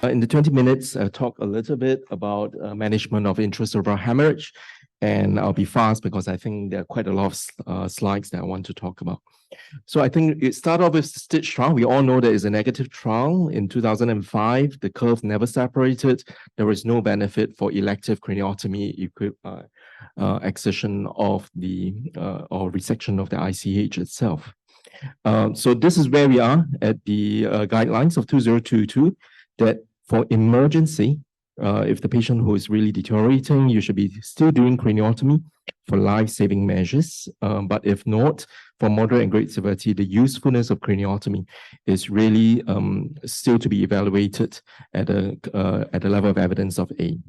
In the 20 minutes, I'll talk a little bit about management of intracerebral hemorrhage, and I'll be fast because I think there are quite a lot of slides that I want to talk about. So I think it started off with the STITCH trial. We all know there is a negative trial. In 2005, the curve never separated. There was no benefit for elective craniotomy excision of the or resection of the ICH itself. So this is where we are at the guidelines of 2022, that for emergency, if the patient who is really deteriorating, you should be still doing craniotomy for life-saving measures. But if not, for moderate and great severity, the usefulness of craniotomy is really still to be evaluated at a level of evidence of A.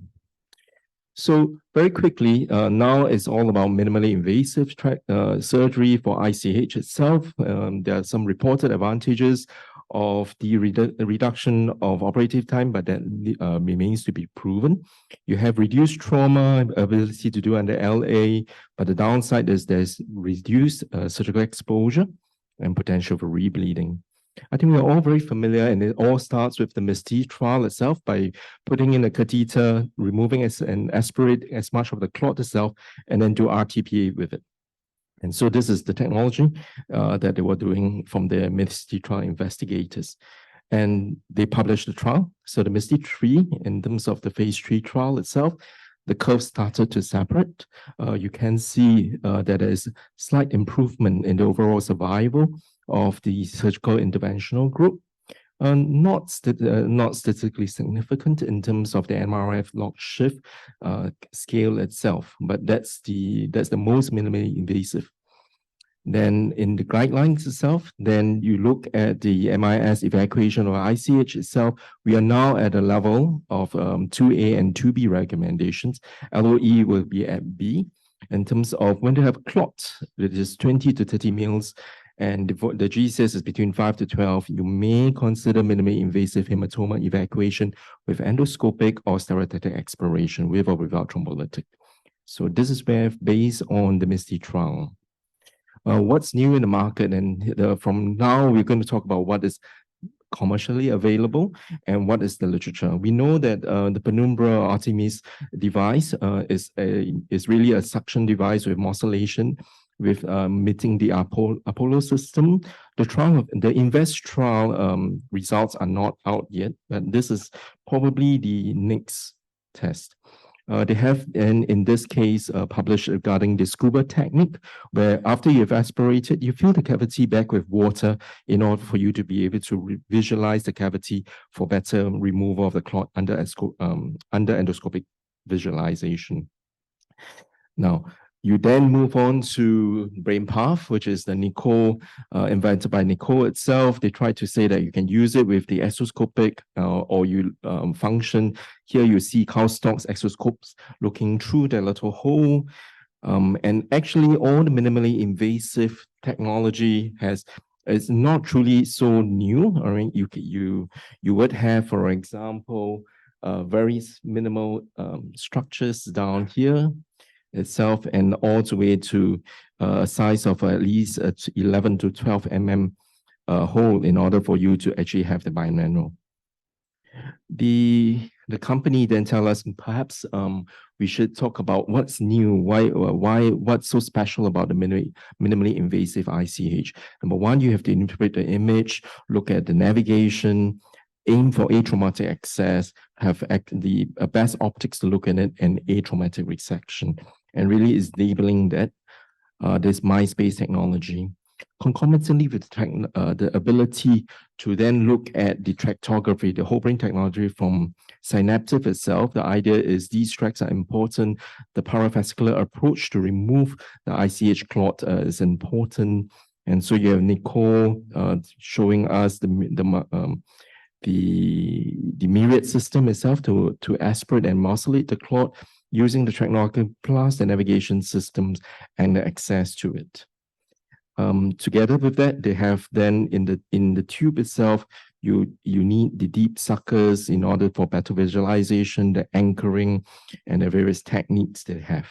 So very quickly, now it's all about minimally invasive surgery for ICH itself. There are some reported advantages of the reduction of operative time, but that remains to be proven. You have reduced trauma, ability to do under LA, but the downside is there's reduced surgical exposure and potential for rebleeding. I think we're all very familiar, and it all starts with the MISTI trial itself by putting in a catheter, removing and aspirate as much of the clot itself, and then do RTPA with it. And so this is the technology that they were doing from the MISTI trial investigators. And they published the trial. So the MISTI 3, in terms of the phase 3 trial itself, the curve started to separate. You can see that there is slight improvement in the overall survival of the surgical interventional group. Not statistically significant in terms of the MRF log shift scale itself, but that's the most minimally invasive. Then in the guidelines itself, then you look at the MIS evacuation or ICH itself, we are now at a level of 2A and 2B recommendations. LOE will be at B. In terms of when you have a clot, it is 20 to 30 mils, and the GCS is between 5 to 12, you may consider minimally invasive hematoma evacuation with endoscopic or stereotactic aspiration with or without thrombolytic. So this is where, based on the MISTI trial. What's new in the market, and from now we're going to talk about what is commercially available and what is the literature. We know that the Penumbra Artemis device is really a suction device with morcellation, with meeting the Apollo system. The INVEST trial results are not out yet, but this is probably the next test. They have, in this case, published regarding the scuba technique, where after you've aspirated, you fill the cavity back with water in order for you to be able to visualize the cavity for better removal of the clot under endoscopic visualization. Now, you then move on to BrainPath, which is the Nicole, invented by Nicole itself. They try to say that you can use it with the exoscopic or you function. Here you see Carl Stock's exoscopes looking through the little hole. And actually all the minimally invasive technology is not truly so new. All right, you would have, for example, very minimal structures down here itself, and all the way to a size of at least 11 to 12 mm hole in order for you to actually have the bimanual. The company then tell us perhaps we should talk about what's new, what's so special about the minimally invasive ICH. Number one, you have to interpret the image, look at the navigation, aim for atraumatic access, have the best optics to look at it, and atraumatic resection. And really is labeling that this MySpace technology. Concomitantly with the ability to then look at the tractography, the whole brain technology from Synaptive itself. The idea is these tracks are important. The paravascular approach to remove the ICH clot is important. And so you have Nicole showing us the myriad system itself to aspirate and morcellate the clot using the tractography plus the navigation systems and the access to it. Together with that, they have then in the tube itself, you need the deep suckers in order for better visualization, the anchoring, and the various techniques they have.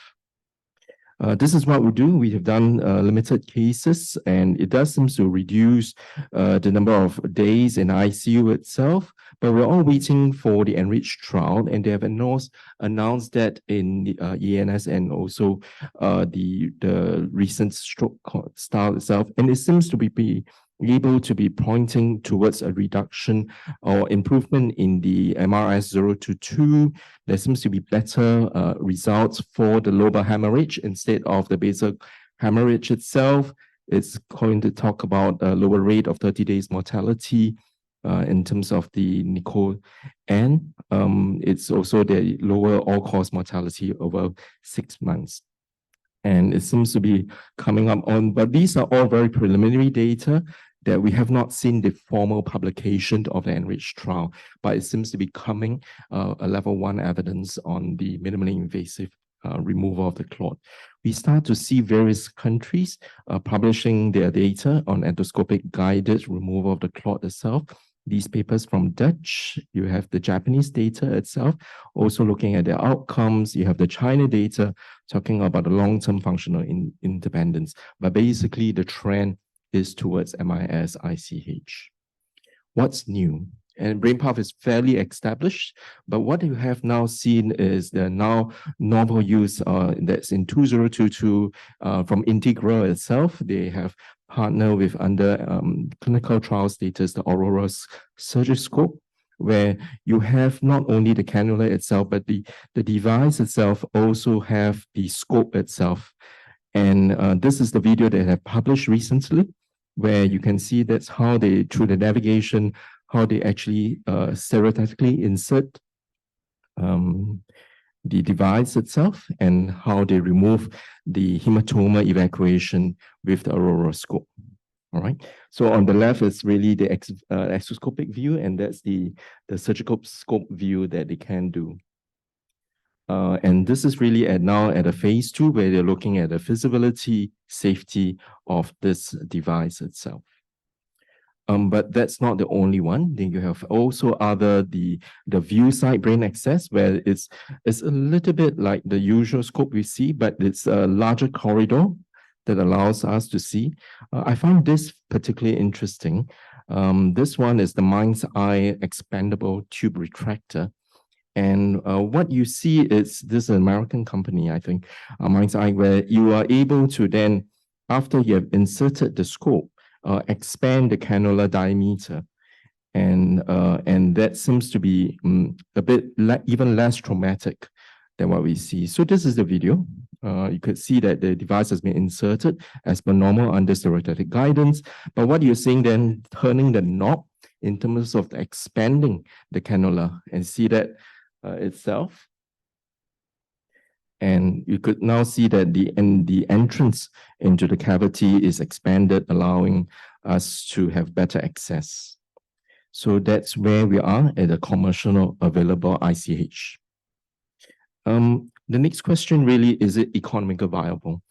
This is what we do. We have done limited cases, and it does seem to reduce the number of days in ICU itself. But we're all waiting for the Enrich trial, and they have announced that in the ENS and also the recent stroke style itself, and it seems to be able to be pointing towards a reduction or improvement in the MRS 0 to 2. There seems to be better results for the lobar hemorrhage instead of the basal hemorrhage itself. It's going to talk about a lower rate of 30 days mortality in terms of the NICO, and it's also the lower all-cause mortality over 6 months. And it seems to be coming up on, but these are all very preliminary data that we have not seen the formal publication of the Enrich trial, but it seems to be coming a level 1 evidence on the minimally invasive removal of the clot. We start to see various countries publishing their data on endoscopic guided removal of the clot itself. These papers from Dutch, you have the Japanese data itself, also looking at their outcomes. You have the China data talking about the long-term functional independence. But basically, the trend is towards MIS ICH. What's new? And BrainPath is fairly established, but what you have now seen is the now novel use that's in 2022 from Integral itself. They have partnered with under clinical trial status, the Aurora Surgiscope, where you have not only the cannula itself, but the device itself also have the scope itself. And this is the video they have published recently, where you can see that's how they, through the navigation, how they actually stereotypically insert the device itself and how they remove the hematoma evacuation with the Aurora scope. All right. So on the left is really the exoscopic view, and that's the surgical scope view that they can do. And this is really now at a phase 2 where they're looking at the feasibility, safety of this device itself. But that's not the only one. Then you have also the view side brain access, where it's a little bit like the usual scope we see, but it's a larger corridor that allows us to see. I find this particularly interesting. This one is the Mind's Eye expandable tube retractor. And what you see is this American company, I think, Mind's Eye, where you are able to then, after you have inserted the scope, expand the cannula diameter, and that seems to be a bit even less traumatic than what we see. So this is the video. You could see that the device has been inserted as per normal under stereotypic guidance. But what you're seeing then, turning the knob in terms of expanding the cannula, and see that itself. And you could now see that the entrance into the cavity is expanded, allowing us to have better access. So that's where we are at the commercial available ICH. The next question really, is it economically viable?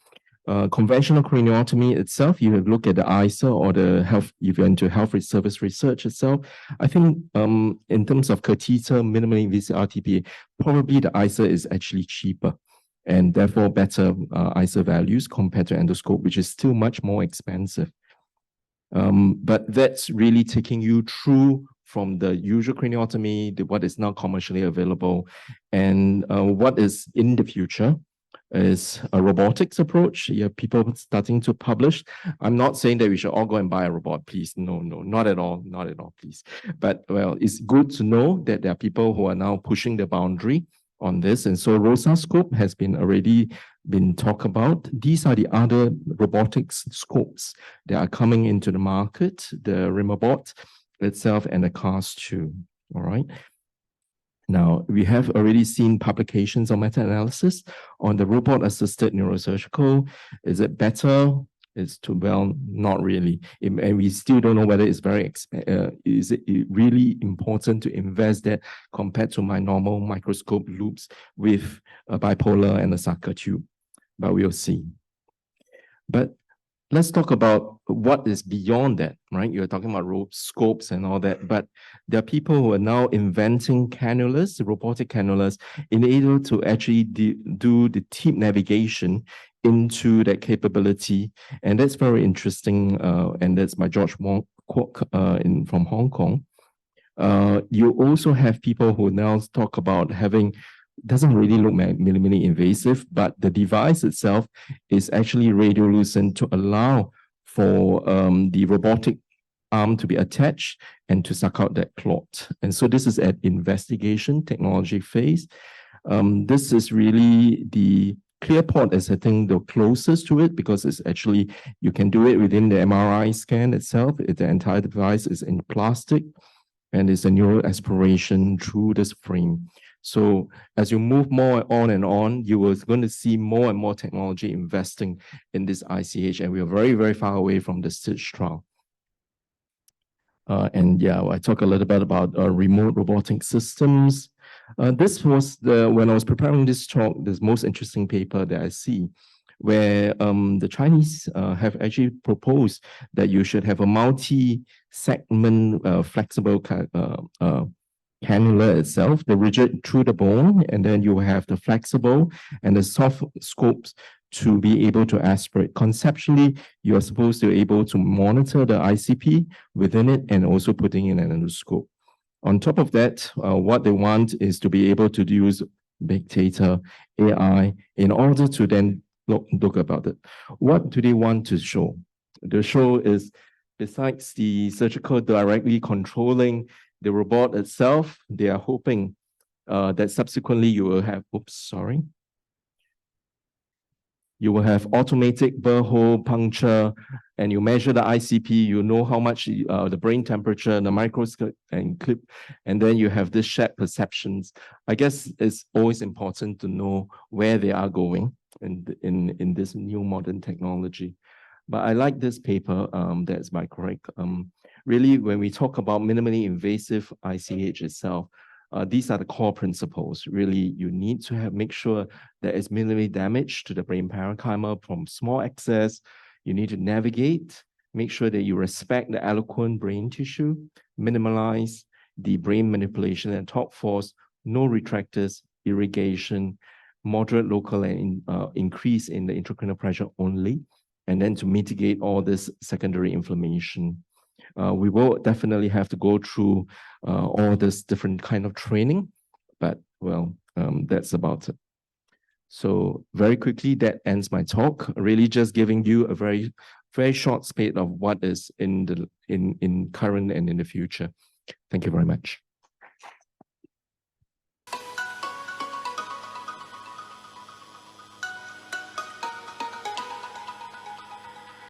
Conventional craniotomy itself, you look at the ISA or the health, if you're into health service research itself, I think in terms of catheter, minimally invasive RTPA, probably the ISA is actually cheaper, and therefore better ISA values compared to endoscope, which is still much more expensive. But that's really taking you through from the usual craniotomy, what is now commercially available, and what is in the future is a robotics approach. You have people starting to publish. I'm not saying that we should all go and buy a robot, please. No, not at all, please. But well, it's good to know that there are people who are now pushing the boundary on this. And so ROSA scope has already been talked about. These are the other robotics scopes that are coming into the market, the Rimabot itself and the CARS 2. All right. Now, we have already seen publications or meta-analysis on the robot-assisted neurosurgical. Is it better? It's too well, not really. And we still don't know whether it's is it really important to invest that compared to my normal microscope loops with a bipolar and a sucker tube. But we'll see. But let's talk about what is beyond that, right? You're talking about scopes and all that, but there are people who are now inventing cannulas, robotic cannulas, in order to actually do the tip navigation into that capability, and that's very interesting. And that's by George Wong Kwok from Hong Kong. You also have people who now talk about having, doesn't really look minimally invasive, but the device itself is actually radiolucent to allow for the robotic arm to be attached and to suck out that clot. And so this is at investigation technology phase. This is really the ClearPort is, I think, the closest to it, because it's actually, you can do it within the MRI scan itself. The entire device is in plastic, and it's a neural aspiration through this frame. So as you move more on and on, you are going to see more and more technology investing in this ICH, and we are very, very far away from the STITCH trial. And yeah, I talk a little bit about remote robotic systems. This was when I was preparing this talk, this most interesting paper that I see, where the Chinese have actually proposed that you should have a multi-segment flexible cannula itself, the rigid through the bone, and then you have the flexible and the soft scopes to be able to aspirate. Conceptually, you are supposed to be able to monitor the ICP within it and also putting in an endoscope. On top of that, what they want is to be able to use big data, AI, in order to then look about it. What do they want to show? The show is, besides the surgical directly controlling the robot itself, they are hoping that subsequently you will have, you will have automatic burr hole puncture, and you measure the ICP, you know how much the brain temperature, the microscope and clip, and then you have this shared perceptions. I guess it's always important to know where they are going in this new modern technology. But I like this paper, that's by Craig. Really, when we talk about minimally invasive ICH itself, these are the core principles. Really, you need to make sure there is minimally damage to the brain parenchyma from small access. You need to navigate, make sure that you respect the eloquent brain tissue, minimize the brain manipulation and torque force, no retractors, irrigation, moderate local and increase in the intracranial pressure only, and then to mitigate all this secondary inflammation. We will definitely have to go through all this different kind of training, but well, that's about it. So very quickly, that ends my talk. Really just giving you a very, very short spate of what is in current and in the future. Thank you very much.